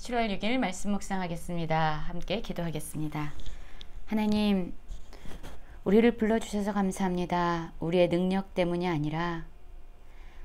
7월 6일 말씀 묵상하겠습니다. 함께 기도하겠습니다. 하나님, 우리를 불러주셔서 감사합니다. 우리의 능력 때문이 아니라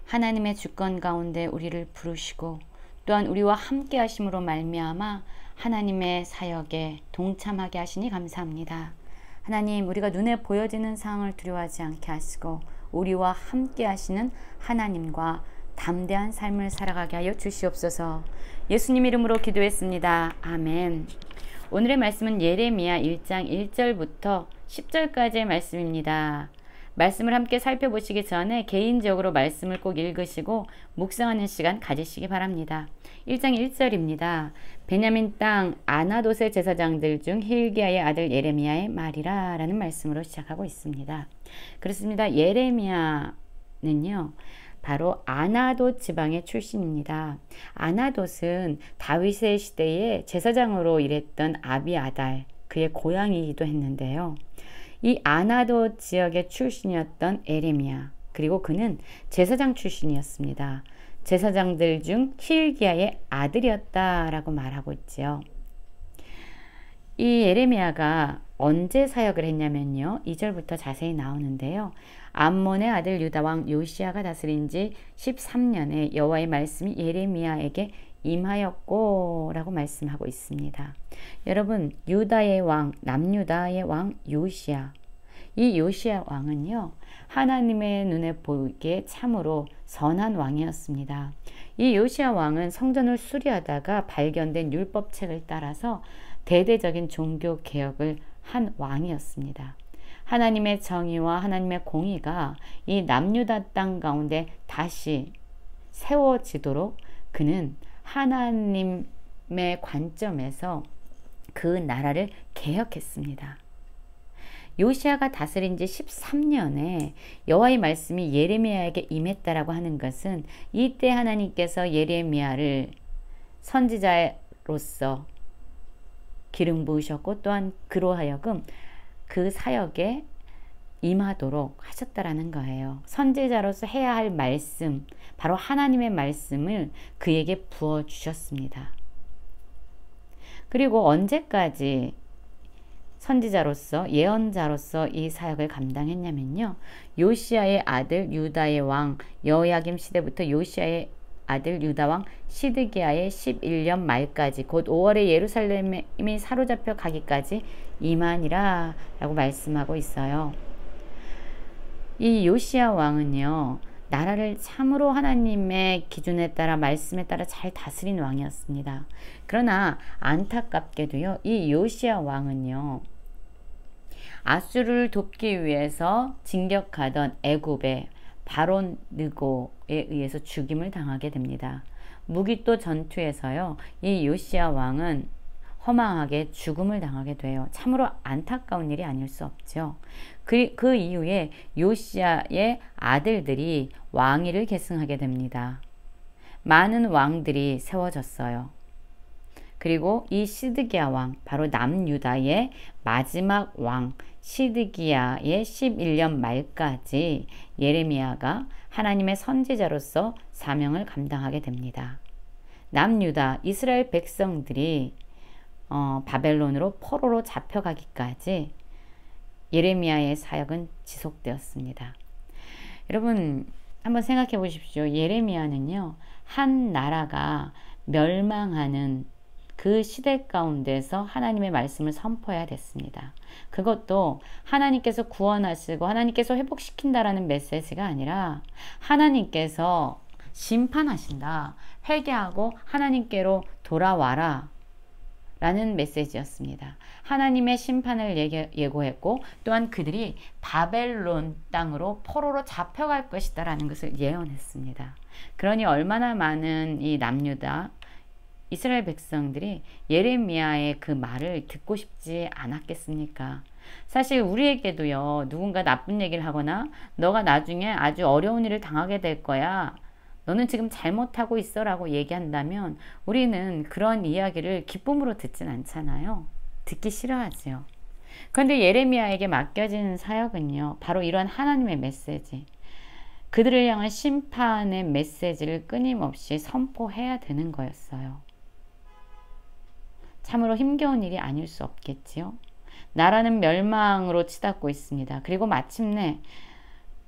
하나님의 주권 가운데 우리를 부르시고 또한 우리와 함께 하심으로 말미암아 하나님의 사역에 동참하게 하시니 감사합니다. 하나님, 우리가 눈에 보여지는 상황을 두려워하지 않게 하시고 우리와 함께 하시는 하나님과 담대한 삶을 살아가게 하여 주시옵소서. 예수님 이름으로 기도했습니다. 아멘. 오늘의 말씀은 예레미야 1장 1절부터 10절까지의 말씀입니다. 말씀을 함께 살펴보시기 전에 개인적으로 말씀을 꼭 읽으시고 묵상하는 시간 가지시기 바랍니다. 1장 1절입니다. 베냐민 땅 아나돗의 제사장들 중 hil기야의 아들 예레미야의 말이라 라는 말씀으로 시작하고 있습니다. 그렇습니다. 예레미야는요, 바로 아나돗 지방의 출신입니다. 아나돗은 다윗의 시대에 제사장으로 일했던 아비아달, 그의 고향이기도 했는데요. 이 아나돗 지역의 출신이었던 예레미야, 그리고 그는 제사장 출신이었습니다. 제사장들 중 hil기야의 아들이었다라고 말하고 있지요. 이 예레미야가 언제 사역을 했냐면요, 2절부터 자세히 나오는데요. 암몬의 아들 유다왕 요시야가 다스린 지 13년에 여호와의 말씀이 예레미야에게 임하였고 라고 말씀하고 있습니다. 여러분, 유다의 왕, 남유다의 왕 요시야, 이 요시야 왕은요, 하나님의 눈에 보기에 참으로 선한 왕이었습니다. 이 요시야 왕은 성전을 수리하다가 발견된 율법책을 따라서 대대적인 종교 개혁을 한 왕이었습니다. 하나님의 정의와 하나님의 공의가 이 남유다 땅 가운데 다시 세워지도록 그는 하나님의 관점에서 그 나라를 개혁했습니다. 요시야가 다스린 지 13년에 여호와의 말씀이 예레미야에게 임했다라고 하는 것은 이때 하나님께서 예레미야를 선지자로서 기름 부으셨고 또한 그로 하여금 그 사역에 임하도록 하셨다라는 거예요. 선지자로서 해야 할 말씀, 바로 하나님의 말씀을 그에게 부어주셨습니다. 그리고 언제까지 선지자로서, 예언자로서 이 사역을 감당했냐면요, 요시야의 아들 유다의 왕 여호야김 시대부터 요시야의 아들 유다왕 시드기야의 11년 말까지, 곧 5월에 예루살렘이 사로잡혀 가기까지 이만이라 라고 말씀하고 있어요. 이 요시야 왕은요, 나라를 참으로 하나님의 기준에 따라, 말씀에 따라 잘 다스린 왕이었습니다. 그러나 안타깝게도요, 이 요시야 왕은요, 아수르를 돕기 위해서 진격하던 애굽의 바론 느고에 의해서 죽임을 당하게 됩니다. 무기또 전투에서요, 이 요시야 왕은 허망하게 죽음을 당하게 돼요. 참으로 안타까운 일이 아닐 수 없죠. 그 이후에 요시야의 아들들이 왕위를 계승하게 됩니다. 많은 왕들이 세워졌어요. 그리고 이 시드기야 왕, 바로 남유다의 마지막 왕 시드기야의 11년 말까지 예레미야가 하나님의 선지자로서 사명을 감당하게 됩니다. 남유다, 이스라엘 백성들이 바벨론으로 포로로 잡혀가기까지 예레미야의 사역은 지속되었습니다. 여러분, 한번 생각해 보십시오. 예레미야는요, 한 나라가 멸망하는 그 시대 가운데서 하나님의 말씀을 선포해야 됐습니다. 그것도 하나님께서 구원하시고 하나님께서 회복시킨다라는 메시지가 아니라 하나님께서 심판하신다, 회개하고 하나님께로 돌아와라 라는 메시지였습니다. 하나님의 심판을 예고했고 또한 그들이 바벨론 땅으로 포로로 잡혀갈 것이다 라는 것을 예언했습니다. 그러니 얼마나 많은 이 남유다 이스라엘 백성들이 예레미야의 그 말을 듣고 싶지 않았겠습니까? 사실 우리에게도요, 누군가 나쁜 얘기를 하거나 너가 나중에 아주 어려운 일을 당하게 될 거야, 너는 지금 잘못하고 있어 라고 얘기한다면 우리는 그런 이야기를 기쁨으로 듣진 않잖아요. 듣기 싫어하지요. 그런데 예레미야에게 맡겨진 사역은요, 바로 이러한 하나님의 메시지, 그들을 향한 심판의 메시지를 끊임없이 선포해야 되는 거였어요. 참으로 힘겨운 일이 아닐 수 없겠지요. 나라는 멸망으로 치닫고 있습니다. 그리고 마침내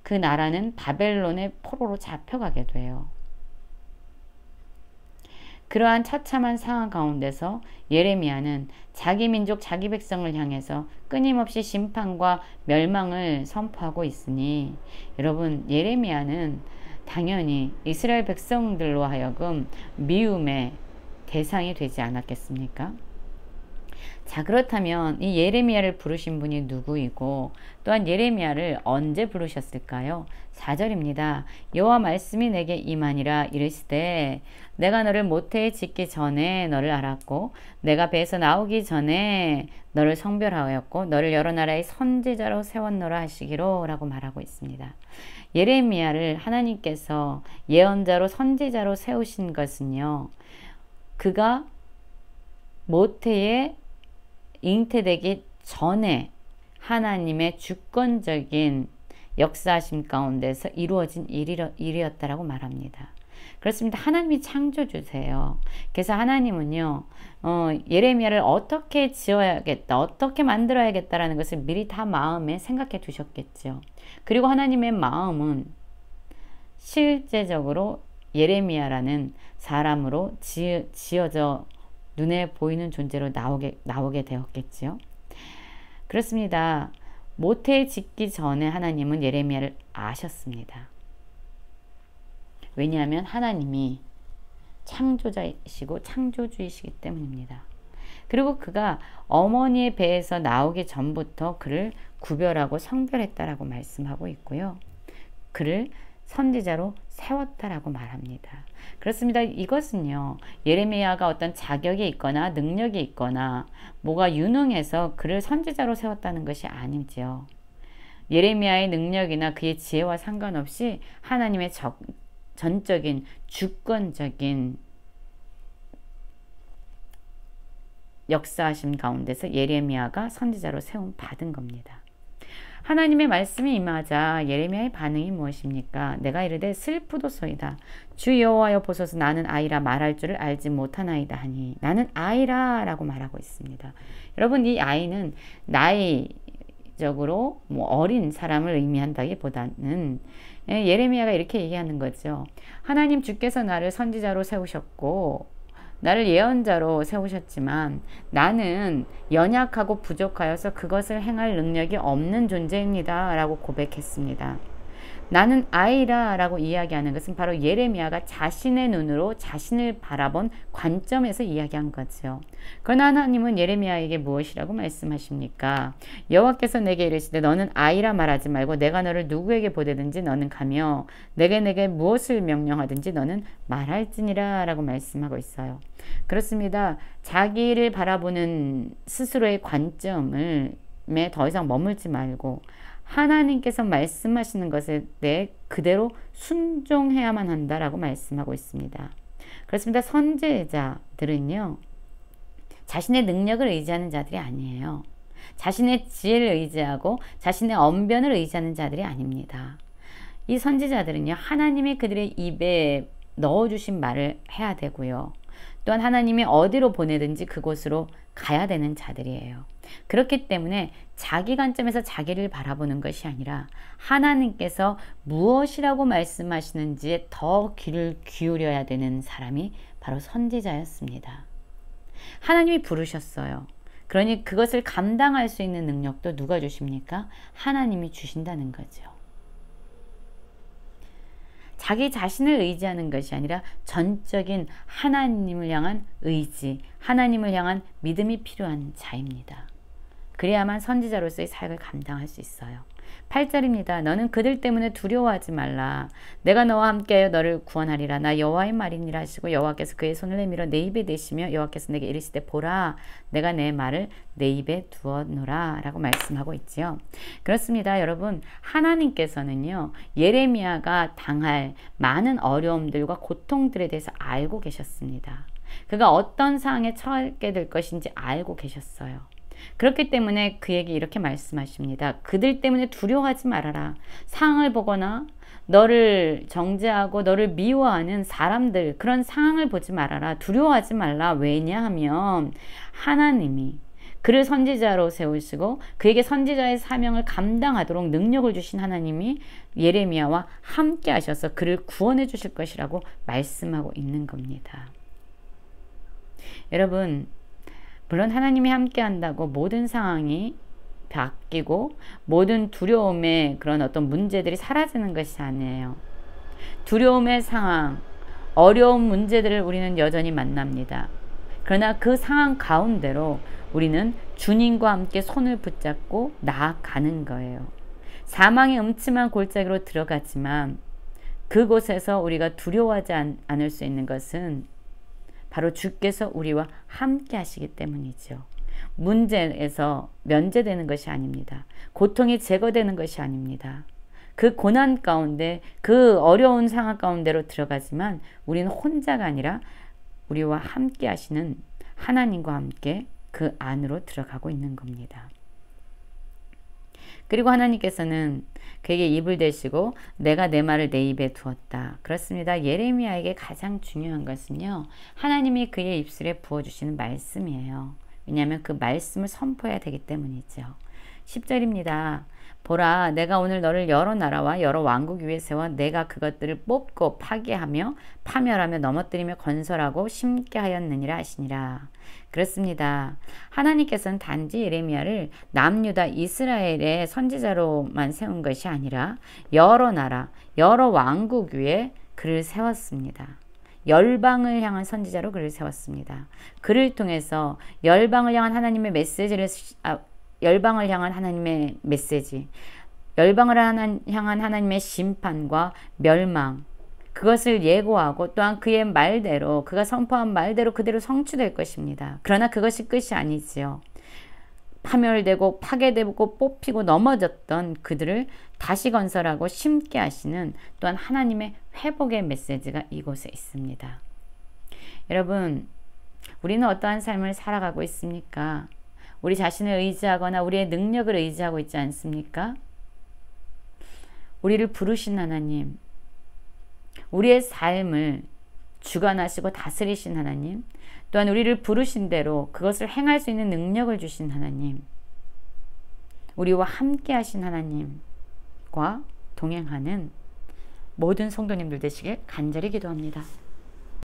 그 나라는 바벨론의 포로로 잡혀가게 돼요. 그러한 처참한 상황 가운데서 예레미야는 자기 민족, 자기 백성을 향해서 끊임없이 심판과 멸망을 선포하고 있으니 여러분, 예레미야는 당연히 이스라엘 백성들로 하여금 미움의 대상이 되지 않았겠습니까? 자, 그렇다면 이 예레미야를 부르신 분이 누구이고 또한 예레미야를 언제 부르셨을까요? 4절입니다. 여호와 말씀이 내게 임하니라 이르시되 내가 너를 모태에 짓기 전에 너를 알았고 내가 배에서 나오기 전에 너를 성별하였고 너를 여러 나라의 선지자로 세웠노라 하시기로 라고 말하고 있습니다. 예레미야를 하나님께서 예언자로 선지자로 세우신 것은요, 그가 모태에 잉태되기 전에 하나님의 주권적인 역사하심 가운데서 이루어진 일이었다라고 말합니다. 그렇습니다. 하나님이 창조주세요. 그래서 하나님은요, 예레미야를 어떻게 지어야겠다, 어떻게 만들어야겠다라는 것을 미리 다 마음에 생각해 두셨겠죠. 그리고 하나님의 마음은 실제적으로 예레미야라는 사람으로 지어져 눈에 보이는 존재로 나오게 되었겠지요. 그렇습니다. 모태에 짓기 전에 하나님은 예레미야를 아셨습니다. 왜냐하면 하나님이 창조자이시고 창조주이시기 때문입니다. 그리고 그가 어머니의 배에서 나오기 전부터 그를 구별하고 성별했다라고 말씀하고 있고요. 그를 선지자로 세웠다라고 말합니다. 그렇습니다. 이것은요, 예레미야가 어떤 자격이 있거나 능력이 있거나 뭐가 유능해서 그를 선지자로 세웠다는 것이 아니지요. 예레미야의 능력이나 그의 지혜와 상관없이 하나님의 전적인 주권적인 역사하심 가운데서 예레미야가 선지자로 세움 받은 겁니다. 하나님의 말씀이 임하자 예레미야의 반응이 무엇입니까? 내가 이르되 슬프도소이다. 주 여호와여 보소서 나는 아이라 말할 줄을 알지 못하나이다 하니 나는 아이라 라고 말하고 있습니다. 여러분, 이 아이는 나이적으로 어린 사람을 의미한다기보다는 예레미야가 이렇게 얘기하는 거죠. 하나님 주께서 나를 선지자로 세우셨고 나를 예언자로 세우셨지만 나는 연약하고 부족하여서 그것을 행할 능력이 없는 존재입니다 라고 고백했습니다. 나는 아이라 라고 이야기하는 것은 바로 예레미야가 자신의 눈으로 자신을 바라본 관점에서 이야기한 거죠. 그러나 하나님은 예레미야에게 무엇이라고 말씀하십니까? 여호와께서 내게 이르시되 너는 아이라 말하지 말고 내가 너를 누구에게 보내든지 너는 가며 내게 무엇을 명령하든지 너는 말할지니라 라고 말씀하고 있어요. 그렇습니다. 자기를 바라보는 스스로의 관점에 더 이상 머물지 말고 하나님께서 말씀하시는 것에 대해 그대로 순종해야만 한다라고 말씀하고 있습니다. 그렇습니다. 선지자들은요, 자신의 능력을 의지하는 자들이 아니에요. 자신의 지혜를 의지하고 자신의 언변을 의지하는 자들이 아닙니다. 이 선지자들은요, 하나님이 그들의 입에 넣어주신 말을 해야 되고요. 또한 하나님이 어디로 보내든지 그곳으로 가야 되는 자들이에요. 그렇기 때문에 자기 관점에서 자기를 바라보는 것이 아니라 하나님께서 무엇이라고 말씀하시는지에 더 귀를 기울여야 되는 사람이 바로 선지자였습니다. 하나님이 부르셨어요. 그러니 그것을 감당할 수 있는 능력도 누가 주십니까? 하나님이 주신다는 거죠. 자기 자신을 의지하는 것이 아니라 전적인 하나님을 향한 의지, 하나님을 향한 믿음이 필요한 자입니다. 그래야만 선지자로서의 사역을 감당할 수 있어요. 8절입니다. 너는 그들 때문에 두려워하지 말라. 내가 너와 함께하여 너를 구원하리라. 나 여호와의 말이니라 하시고 여호와께서 그의 손을 내밀어 내 입에 대시며 여호와께서 내게 이르시되 보라 내가 내 말을 내 입에 두었노라 라고 말씀하고 있지요. 그렇습니다. 여러분, 하나님께서는요, 예레미야가 당할 많은 어려움들과 고통들에 대해서 알고 계셨습니다. 그가 어떤 상황에 처하게 될 것인지 알고 계셨어요. 그렇기 때문에 그에게 이렇게 말씀하십니다. 그들 때문에 두려워하지 말아라. 상황을 보거나 너를 정죄하고 너를 미워하는 사람들, 그런 상황을 보지 말아라. 두려워하지 말라. 왜냐하면 하나님이 그를 선지자로 세우시고 그에게 선지자의 사명을 감당하도록 능력을 주신 하나님이 예레미야와 함께 하셔서 그를 구원해 주실 것이라고 말씀하고 있는 겁니다. 여러분, 물론 하나님이 함께 한다고 모든 상황이 바뀌고 모든 두려움의 그런 어떤 문제들이 사라지는 것이 아니에요. 두려움의 상황, 어려운 문제들을 우리는 여전히 만납니다. 그러나 그 상황 가운데로 우리는 주님과 함께 손을 붙잡고 나아가는 거예요. 사망의 음침한 골짜기로 들어가지만 그곳에서 우리가 두려워하지 않을 수 있는 것은 바로 주께서 우리와 함께 하시기 때문이죠. 문제에서 면제되는 것이 아닙니다. 고통이 제거되는 것이 아닙니다. 그 고난 가운데, 그 어려운 상황 가운데로 들어가지만 우리는 혼자가 아니라 우리와 함께 하시는 하나님과 함께 그 안으로 들어가고 있는 겁니다. 그리고 하나님께서는 그에게 입을 대시고 내가 내 말을 내 입에 두었다. 그렇습니다. 예레미야에게 가장 중요한 것은요, 하나님이 그의 입술에 부어주시는 말씀이에요. 왜냐하면 그 말씀을 선포해야 되기 때문이죠. 10절입니다. 보라, 내가 오늘 너를 여러 나라와 여러 왕국 위에 세워 내가 그것들을 뽑고 파괴하며 파멸하며 넘어뜨리며 건설하고 심게 하였느니라 하시니라. 그렇습니다. 하나님께서는 단지 예레미야를 남유다 이스라엘의 선지자로만 세운 것이 아니라 여러 나라, 여러 왕국 위에 그를 세웠습니다. 열방을 향한 선지자로 그를 세웠습니다. 그를 통해서 열방을 향한 하나님의 메시지를 열방을 향한 하나님의 메시지, 열방을 향한 하나님의 심판과 멸망, 그것을 예고하고 또한 그의 말대로, 그가 선포한 말대로 그대로 성취될 것입니다. 그러나 그것이 끝이 아니지요. 파멸되고 파괴되고 뽑히고 넘어졌던 그들을 다시 건설하고 심게 하시는 또한 하나님의 회복의 메시지가 이곳에 있습니다. 여러분, 우리는 어떠한 삶을 살아가고 있습니까? 우리 자신을 의지하거나 우리의 능력을 의지하고 있지 않습니까? 우리를 부르신 하나님, 우리의 삶을 주관하시고 다스리신 하나님, 또한 우리를 부르신 대로 그것을 행할 수 있는 능력을 주신 하나님, 우리와 함께 하신 하나님과 동행하는 모든 성도님들 되시길 간절히 기도합니다.